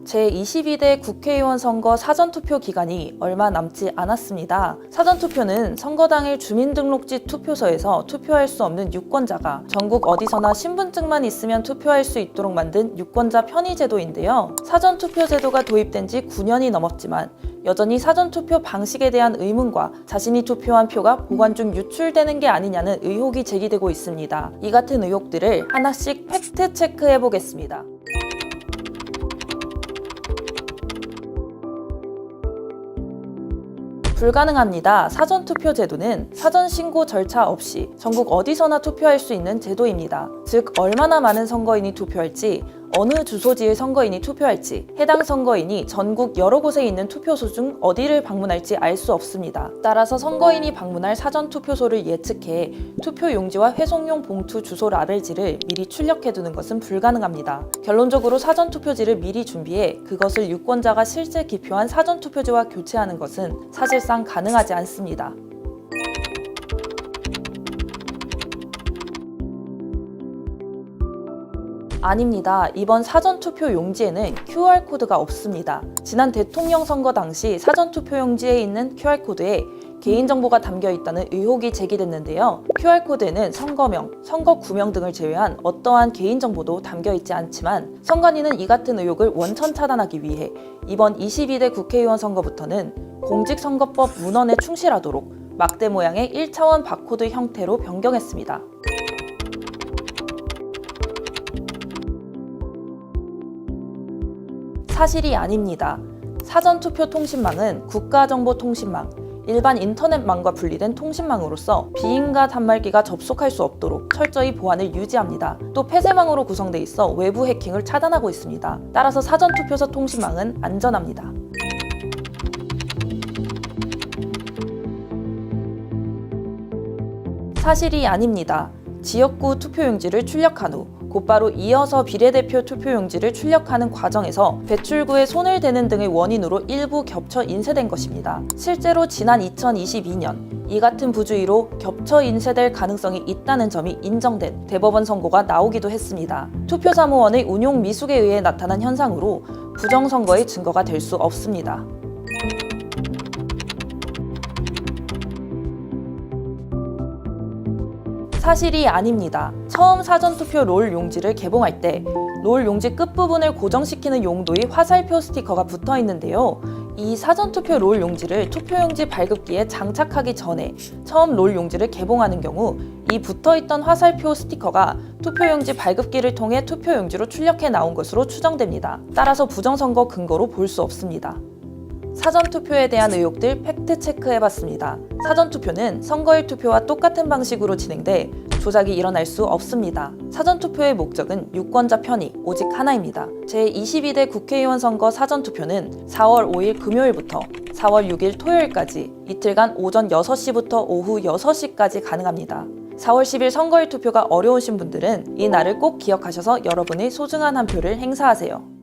제22대 국회의원 선거 사전투표 기간이 얼마 남지 않았습니다. 사전투표는 선거 당일 주민등록지 투표소에서 투표할 수 없는 유권자가 전국 어디서나 신분증만 있으면 투표할 수 있도록 만든 유권자 편의 제도인데요. 사전투표 제도가 도입된 지 9년이 넘었지만 여전히 사전투표 방식에 대한 의문과 자신이 투표한 표가 보관 중 유출되는 게 아니냐는 의혹이 제기되고 있습니다. 이 같은 의혹들을 하나씩 팩트 체크해 보겠습니다. 불가능합니다. 사전투표 제도는 사전신고 절차 없이 전국 어디서나 투표할 수 있는 제도입니다. 즉, 얼마나 많은 선거인이 투표할지, 어느 주소지의 선거인이 투표할지, 해당 선거인이 전국 여러 곳에 있는 투표소 중 어디를 방문할지 알 수 없습니다. 따라서 선거인이 방문할 사전투표소를 예측해 투표용지와 회송용 봉투 주소 라벨지를 미리 출력해두는 것은 불가능합니다. 결론적으로 사전투표지를 미리 준비해 그것을 유권자가 실제 기표한 사전투표지와 교체하는 것은 사실상 가능하지 않습니다. 아닙니다. 이번 사전투표 용지에는 QR코드가 없습니다. 지난 대통령 선거 당시 사전투표 용지에 있는 QR코드에 개인정보가 담겨 있다는 의혹이 제기됐는데요. QR코드에는 선거명, 선거구명 등을 제외한 어떠한 개인정보도 담겨 있지 않지만 선관위는 이 같은 의혹을 원천 차단하기 위해 이번 22대 국회의원 선거부터는 공직선거법 문헌에 충실하도록 막대 모양의 1차원 바코드 형태로 변경했습니다. 사실이 아닙니다. 사전투표 통신망은 국가정보통신망, 일반 인터넷망과 분리된 통신망으로서 비인가 단말기가 접속할 수 없도록 철저히 보안을 유지합니다. 또 폐쇄망으로 구성돼 있어 외부 해킹을 차단하고 있습니다. 따라서 사전투표소 통신망은 안전합니다. 사실이 아닙니다. 지역구 투표용지를 출력한 후 곧바로 이어서 비례대표 투표용지를 출력하는 과정에서 배출구에 손을 대는 등의 원인으로 일부 겹쳐 인쇄된 것입니다. 실제로 지난 2022년 이 같은 부주의로 겹쳐 인쇄될 가능성이 있다는 점이 인정된 대법원 선고가 나오기도 했습니다. 투표사무원의 운용 미숙에 의해 나타난 현상으로 부정선거의 증거가 될 수 없습니다. 사실이 아닙니다. 처음 사전투표 롤 용지를 개봉할 때 롤 용지 끝부분을 고정시키는 용도의 화살표 스티커가 붙어 있는데요. 이 사전투표 롤 용지를 투표용지 발급기에 장착하기 전에 처음 롤 용지를 개봉하는 경우 이 붙어있던 화살표 스티커가 투표용지 발급기를 통해 투표용지로 출력해 나온 것으로 추정됩니다. 따라서 부정선거 근거로 볼 수 없습니다. 사전투표에 대한 의혹들 팩트 체크해봤습니다. 사전투표는 선거일 투표와 똑같은 방식으로 진행돼 조작이 일어날 수 없습니다. 사전투표의 목적은 유권자 편의 오직 하나입니다. 제22대 국회의원 선거 사전투표는 4월 5일 금요일부터 4월 6일 토요일까지 이틀간 오전 6시부터 오후 6시까지 가능합니다. 4월 10일 선거일 투표가 어려우신 분들은 이 날을 꼭 기억하셔서 여러분의 소중한 한 표를 행사하세요.